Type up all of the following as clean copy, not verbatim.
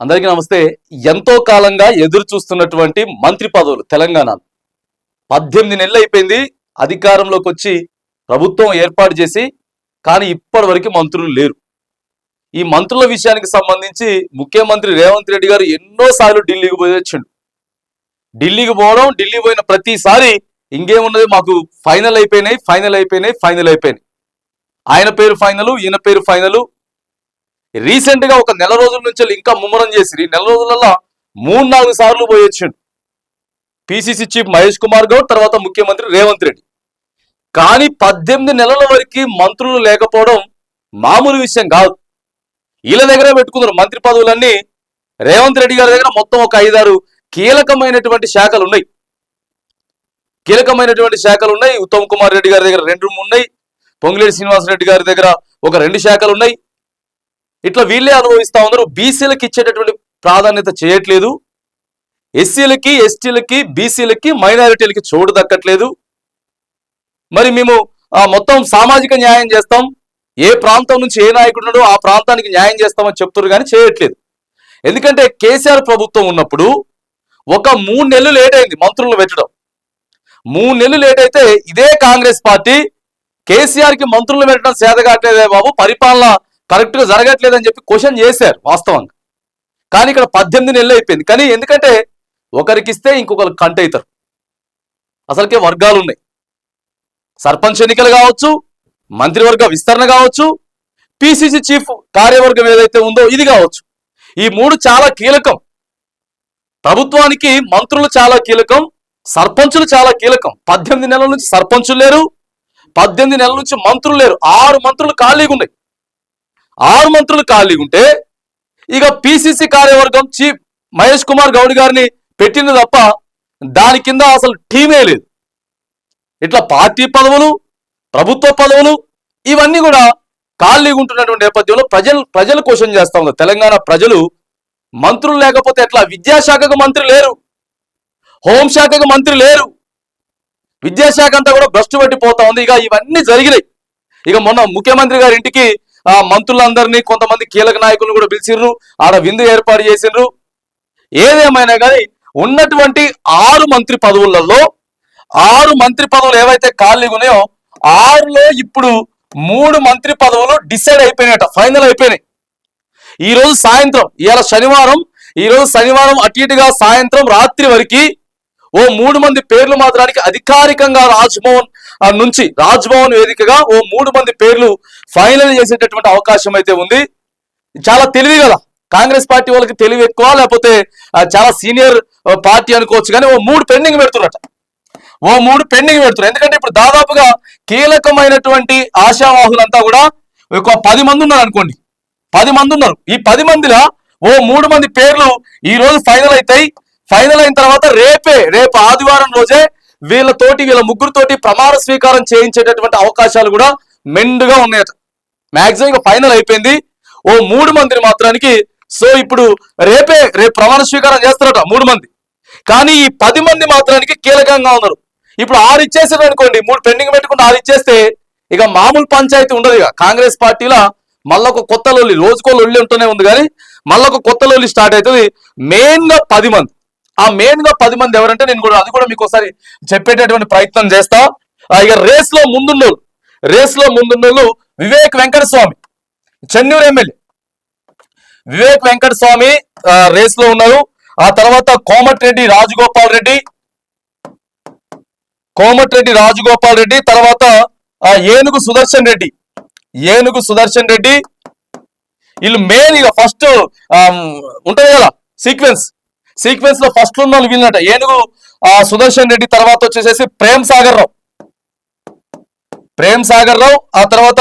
అందరికీ నమస్తే. ఎంతో కాలంగా ఎదురు చూస్తున్నటువంటి మంత్రి పదవులు తెలంగాణ 18 నెలలు అయిపోయింది అధికారంలోకి వచ్చి ప్రభుత్వం ఏర్పాటు చేసి, కానీ ఇప్పటి వరకు మంత్రులు లేరు. ఈ మంత్రుల విషయానికి సంబంధించి ముఖ్యమంత్రి రేవంత్ రెడ్డి గారు ఎన్నోసార్లు ఢిల్లీకి పోయి వచ్చిండు. ఢిల్లీ పోయిన ప్రతిసారి ఇంకేమున్నది, మాకు ఫైనల్ అయిపోయినాయి. ఆయన పేరు ఫైనల్, ఈయన పేరు ఫైనల్. రీసెంట్ గా ఒక నెల రోజుల నుంచి ఇంకా ముమ్మరం చేసి నెల రోజులలో 3-4 సార్లు పోయి వచ్చిండు పిసిసి చీఫ్ మహేష్ కుమార్ గౌడ్, తర్వాత ముఖ్యమంత్రి రేవంత్ రెడ్డి. కానీ 18 నెలల వరకు మంత్రులు లేకపోవడం మామూలు విషయం కాదు. వీళ్ళ దగ్గర పెట్టుకున్నారు మంత్రి పదవులన్నీ. రేవంత్ రెడ్డి గారి దగ్గర మొత్తం ఒక 5-6 కీలకమైనటువంటి శాఖలు ఉన్నాయి. ఉత్తమ్ కుమార్ రెడ్డి గారి దగ్గర 2 ఉన్నాయి. పొంగులేటి శ్రీనివాస్ రెడ్డి గారి దగ్గర ఒక 2 శాఖలు ఉన్నాయి. ఇట్లా వీళ్ళే అనుభవిస్తా ఉన్నారు. బీసీలకు ఇచ్చేటటువంటి ప్రాధాన్యత చేయట్లేదు. ఎస్సీలకి, ఎస్టీలకి, బీసీలకి, మైనారిటీలకి చోటు దక్కట్లేదు. మరి మేము మొత్తం సామాజిక న్యాయం చేస్తాం, ఏ ప్రాంతం నుంచి ఏ నాయకుడు ఉన్నాడో ఆ ప్రాంతానికి న్యాయం చేస్తామని చెప్తున్నారు, కానీ చేయట్లేదు. ఎందుకంటే కేసీఆర్ ప్రభుత్వం ఉన్నప్పుడు ఒక 3 నెలలు లేట్ అయింది మంత్రులను పెట్టడం. 3 నెలలు లేట్ అయితే ఇదే కాంగ్రెస్ పార్టీ కేసీఆర్కి మంత్రులు పెట్టడం సేదగాట్లేదే బాబు, పరిపాలన కరెక్ట్ గా జరగట్లేదని చెప్పి క్వశ్చన్ చేశారు వాస్తవంగా. కానీ ఇక్కడ 18 నెలలు అయిపోయింది. కానీ ఎందుకంటే ఒకరికి ఇస్తే ఇంకొకరు కంటైతారు. అసలుకే వర్గాలు ఉన్నాయి. సర్పంచ్ ఎన్నికలు కావచ్చు, మంత్రివర్గ విస్తరణ కావచ్చు, పిసిసి చీఫ్ కార్యవర్గం ఏదైతే ఉందో ఇది కావచ్చు. ఈ 3 చాలా కీలకం. ప్రభుత్వానికి మంత్రులు చాలా కీలకం, సర్పంచులు చాలా కీలకం. 18 నెలల నుంచి సర్పంచులు లేరు, 18 నెలల నుంచి మంత్రులు లేరు. 6 మంత్రులు ఖాళీగా ఉన్నాయి. 6 మంత్రులు ఖాళీగా ఉంటే ఇక పిసిసి కార్యవర్గం చీఫ్ మహేష్ కుమార్ గౌడ్ గారిని పెట్టింది తప్ప దాని కింద అసలు టీమే లేదు. ఇట్లా పార్టీ పదవులు, ప్రభుత్వ పదవులు ఇవన్నీ కూడా ఖాళీగా ఉంటున్నటువంటి నేపథ్యంలో ప్రజలు క్వశ్చన్ చేస్తా ఉన్నారు. తెలంగాణ ప్రజలు మంత్రులు లేకపోతే ఎట్లా? విద్యాశాఖకు మంత్రి లేరు, హోంశాఖకు మంత్రి లేరు, విద్యాశాఖ అంతా కూడా భ్రష్టు పట్టిపోతా ఉంది. ఇక ఇవన్నీ జరిగినాయి. ఇక మొన్న ముఖ్యమంత్రి గారి ఇంటికి మంత్రులందరినీ, కొంతమంది కీలక నాయకులను కూడా పిలిచిర్రు, ఆడ విందు ఏర్పాటు చేసిండ్రు. ఏదేమైనా కానీ ఉన్నటువంటి 6 మంత్రి పదవులలో 6 మంత్రి పదవులు ఏవైతే ఖాళీగా ఉన్నాయో 6లో ఇప్పుడు 3 మంత్రి పదవులు డిసైడ్ అయిపోయినాయట, ఫైనల్ అయిపోయినాయి. ఈ రోజు సాయంత్రం, ఈరోజు శనివారం అటు ఇటుగా సాయంత్రం రాత్రి వరకు ఓ 3 మంది పేర్లు మాత్రానికి అధికారికంగా రాజ్భవన్ వేదికగా ఓ 3 మంది పేర్లు ఫైనల్ చేసేటటువంటి అవకాశం అయితే ఉంది. చాలా తెలివి కదా కాంగ్రెస్ పార్టీ వాళ్ళకి, తెలివి ఎక్కువ లేకపోతే చాలా సీనియర్ పార్టీ అనుకోవచ్చు. కానీ ఓ 3 పెండింగ్ పెడుతున్నట, ఎందుకంటే ఇప్పుడు దాదాపుగా కీలకమైనటువంటి ఆశావాహులంతా కూడా ఒక 10 మంది ఉన్నారు అనుకోండి. 10 మంది ఉన్నారు. ఈ 10 మందిలో ఓ 3 మంది పేర్లు ఈ రోజు ఫైనల్ అవుతాయి. ఫైనల్ అయిన తర్వాత రేపు ఆదివారం రోజే వీళ్ళ ముగ్గురుతోటి ప్రమాణ స్వీకారం చేయించేటటువంటి అవకాశాలు కూడా మెండుగా ఉన్నాయట. మాక్సిమం ఇక ఫైనల్ అయిపోయింది. ఓ 3 మందిని మాత్రానికి. సో ఇప్పుడు రేపు ప్రమాణ స్వీకారం చేస్తారట 3 మంది. కానీ ఈ 10 మంది మాత్రానికి కీలకంగా ఉన్నారు. ఇప్పుడు 6 ఇచ్చేసారు అనుకోండి, 3 పెండింగ్ పెట్టుకుంటే 6 ఇచ్చేస్తే ఇక మామూలు పంచాయతీ ఉండదు. ఇక కాంగ్రెస్ పార్టీలో మళ్ళీ ఒక కొత్త లొల్లి, రోజుకో లొల్లి ఉంటూనే ఉంది, కానీ మళ్ళీ ఒక కొత్త లొల్లి స్టార్ట్ అవుతుంది. మెయిన్ గా 10 మంది. ఆ మెయిన్ గా 10 మంది ఎవరంటే నేను కూడా అది కూడా మీకు ఒకసారి చెప్పేటటువంటి ప్రయత్నం చేస్తా. ఇక రేస్ లో ముందున్నోళ్ళు వివేక్ వెంకటస్వామి, చెన్నూరు ఎమ్మెల్యే వివేక్ వెంకటస్వామి రేస్ లో ఉన్నారు. ఆ తర్వాత కోమటిరెడ్డి రాజగోపాల్ రెడ్డి, తర్వాత ఏనుగు సుదర్శన్ రెడ్డి. వీళ్ళు మెయిన్ ఇక ఫస్ట్ ఉంటది కదా సీక్వెన్స్ లో ఫస్ట్ ఉన్న వాళ్ళు వీళ్ళనట. ఏనుగు సుదర్శన్ రెడ్డి, తర్వాత వచ్చేసేసి ప్రేమ్ సాగర్ రావు, ఆ తర్వాత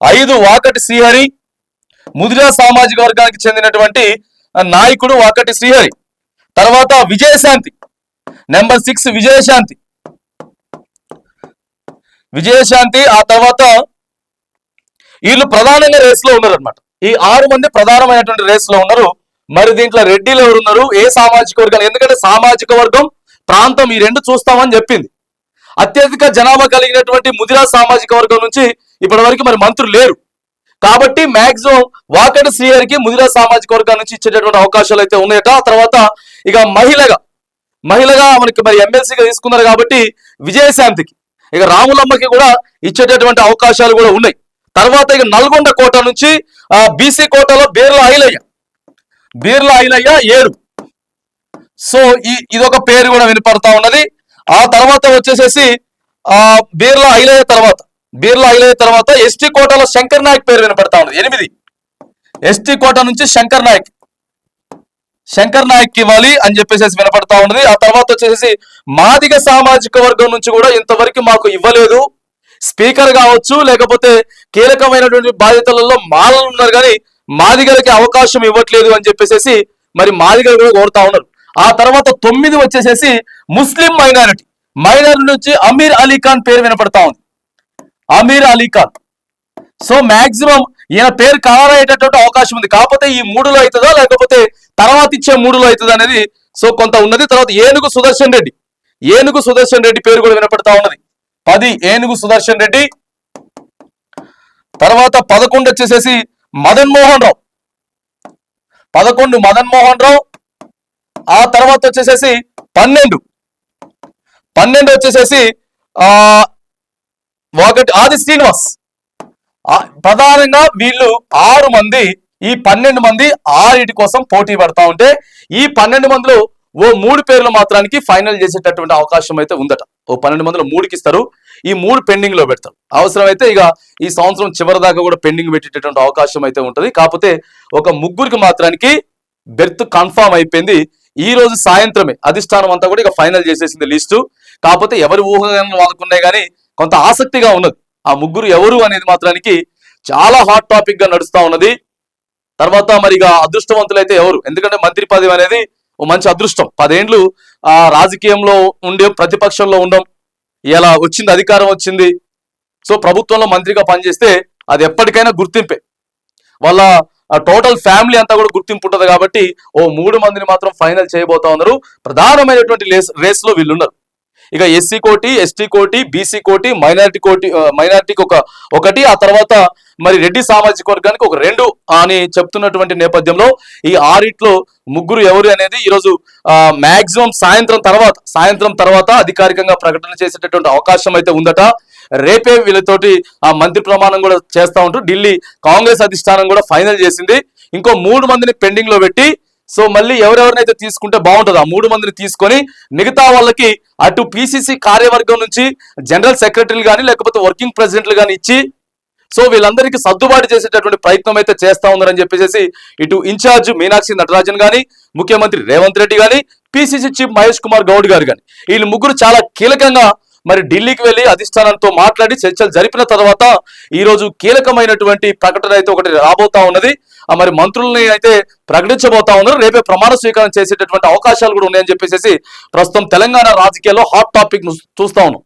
5 వాకటి శ్రీహరి, ముదిరా సామాజిక వర్గానికి చెందినటువంటి నాయకుడు వాకటి శ్రీహరి. తర్వాత విజయశాంతి, నెంబర్ 6 విజయశాంతి. ఆ తర్వాత వీళ్ళు ప్రధానంగా రేస్ లో ఉన్నారు అనమాట. ఈ 6 మంది ప్రధానమైనటువంటి రేస్ లో ఉన్నారు. మరి దీంట్లో రెడ్డిలు ఎవరున్నారు, ఏ సామాజిక వర్గాలు? ఎందుకంటే సామాజిక వర్గం, ప్రాంతం ఈ 2 చూస్తామని చెప్పింది. అత్యధిక జనాభా కలిగినటువంటి ముదిరా సామాజిక వర్గం నుంచి ఇప్పటి వరకు మరి మంత్రులు లేరు. కాబట్టి మాక్సిమం వాకటి శ్రీహరికి ముదిరా సామాజిక వర్గాల నుంచి ఇచ్చేటటువంటి అవకాశాలు అయితే ఉన్నాయట. ఆ తర్వాత ఇక మహిళగా మనకి మరి ఎమ్మెల్సీగా తీసుకున్నారు కాబట్టి విజయశాంతికి, ఇక రాములమ్మకి కూడా ఇచ్చేటటువంటి అవకాశాలు కూడా ఉన్నాయి. తర్వాత ఇక నల్గొండ కోట నుంచి బీసీ కోటలో బీర్ల ఐలయ్య 7. సో ఇదొక పేరు కూడా వినపడతా ఉన్నది. ఆ తర్వాత వచ్చేసేసి బీర్ల ఐలయ్య తర్వాత ఎస్టీ కోటలో శంకర్ నాయక్ పేరు వినపడతా ఉన్నది 8. ఎస్టీ కోట నుంచి శంకర్ నాయక్ ఇవ్వాలి అని చెప్పేసి వినపడతా ఉన్నది. ఆ తర్వాత వచ్చేసి మాదిగ సామాజిక వర్గం నుంచి కూడా ఇంతవరకు మాకు ఇవ్వలేదు, స్పీకర్ కావచ్చు లేకపోతే కీలకమైనటువంటి బాధ్యతలలో మాలలు ఉన్నారు కానీ మాదిగలకి అవకాశం ఇవ్వట్లేదు అని చెప్పేసి మరి మాదిగలు కూడా కోరుతా ఉన్నారు. ఆ తర్వాత 9 వచ్చేసేసి ముస్లిం మైనారిటీ నుంచి అమీర్ అలీ ఖాన్ పేరు వినపడతా ఉంది. అమీర్ అలీ ఖాన్. సో మాక్సిమం ఈయన పేరు ఖరారయ్యేటటువంటి అవకాశం ఉంది. కాకపోతే ఈ 3లో అవుతుందా లేకపోతే తర్వాత ఇచ్చే 3లో అవుతుందా అనేది సో కొంత ఉన్నది. తర్వాత ఏనుగు సుదర్శన్ రెడ్డి పేరు కూడా వినపడతా ఉన్నది 10 ఏనుగు సుదర్శన్ రెడ్డి. తర్వాత 11 వచ్చేసేసి మదన్ మోహన్ రావు. ఆ తర్వాత వచ్చేసేసి 12 వచ్చేసేసి ఒకటి ఆది శ్రీనివాస్. ప్రధానంగా వీళ్ళు 6 మంది, ఈ 12 మంది 6 కోసం పోటీ పడతా ఉంటే ఈ 12 మందిలో ఓ 3 పేర్లు మాత్రానికి ఫైనల్ చేసేటటువంటి అవకాశం అయితే ఉందట. ఓ 12 మందిలో 3కి ఇస్తారు, ఈ 3 పెండింగ్ లో పెడతారు. అవసరమైతే ఇక ఈ సంవత్సరం చివరి దాకా కూడా పెండింగ్ పెట్టేటటువంటి అవకాశం అయితే ఉంటది. కాకపోతే ఒక 3కి మాత్రానికి బెర్త్ కన్ఫామ్ అయిపోయింది. ఈ రోజు సాయంత్రమే అధిష్టానం అంతా కూడా ఇక ఫైనల్ చేసేసింది లిస్టు. కాకపోతే ఎవరి ఊహలు వాళ్ళకున్నాయి కానీ కొంత ఆసక్తిగా ఉన్నది. ఆ 3 ఎవరు అనేది మాత్రానికి చాలా హాట్ టాపిక్ గా నడుస్తా ఉన్నది. తర్వాత మరి ఇక అదృష్టవంతులు అయితే ఎవరు, ఎందుకంటే మంత్రి పదవి అనేది ఓ మంచి అదృష్టం. 10 ఏండ్లు రాజకీయంలో ఉండే ప్రతిపక్షంలో ఉండం, ఇలా వచ్చింది, అధికారం వచ్చింది. సో ప్రభుత్వంలో మంత్రిగా పనిచేస్తే అది ఎప్పటికైనా గుర్తింపే. వాళ్ళ టోటల్ ఫ్యామిలీ అంతా కూడా గుర్తింపు ఉంటుంది. కాబట్టి ఓ 3 మందిని మాత్రం ఫైనల్ చేయబోతా ఉన్నారు. ప్రధానమైనటువంటి రేస్ లో వీళ్ళున్నారు. ఇక ఎస్సీ కోటి, ఎస్టీ కోటి, బీసీ కోటి, మైనారిటీకి ఒకటి, ఆ తర్వాత మరి రెడ్డి సామాజిక వర్గానికి ఒక 2 అని చెప్తున్నటువంటి నేపథ్యంలో ఈ 6లో 3 ఎవరు అనేది ఈరోజు మాక్సిమం సాయంత్రం తర్వాత అధికారికంగా ప్రకటన చేసేటటువంటి అవకాశం అయితే ఉందట. రేపే వీళ్ళతోటి ఆ మంత్రి ప్రమాణం కూడా చేస్తా ఉంటారు. ఢిల్లీ కాంగ్రెస్ అధిష్టానం కూడా ఫైనల్ చేసింది. ఇంకో 3 మందిని పెండింగ్ లో పెట్టి సో మళ్ళీ ఎవరెవరినైతే తీసుకుంటే బాగుంటుంది ఆ 3 మందిని తీసుకొని మిగతా వాళ్ళకి అటు పిసిసి కార్యవర్గం నుంచి జనరల్ సెక్రటరీలు కానీ లేకపోతే వర్కింగ్ ప్రెసిడెంట్లు కానీ ఇచ్చి సో వీళ్ళందరికీ సర్దుబాటు చేసేటటువంటి ప్రయత్నం అయితే చేస్తా ఉందని చెప్పేసి ఇటు ఇన్ఛార్జ్ మీనాక్షి నటరాజన్ గాని, ముఖ్యమంత్రి రేవంత్ రెడ్డి గాని, పిసిసి చీఫ్ మహేష్ కుమార్ గౌడ్ గారు గాని వీళ్ళు 3 చాలా కీలకంగా మరి ఢిల్లీకి వెళ్లి అధిష్టానంతో మాట్లాడి చర్చలు జరిపిన తర్వాత ఈ రోజు కీలకమైనటువంటి ప్రకటన అయితే ఒకటి రాబోతా ఉన్నది. మరి మంత్రుల్ని అయితే ప్రకటించబోతా ఉన్నారు. రేపే ప్రమాణ స్వీకారం చేసేటటువంటి అవకాశాలు కూడా ఉన్నాయని చెప్పేసి ప్రస్తుతం తెలంగాణ రాజకీయాల్లో హాట్ టాపిక్ చూస్తా ఉన్నాం.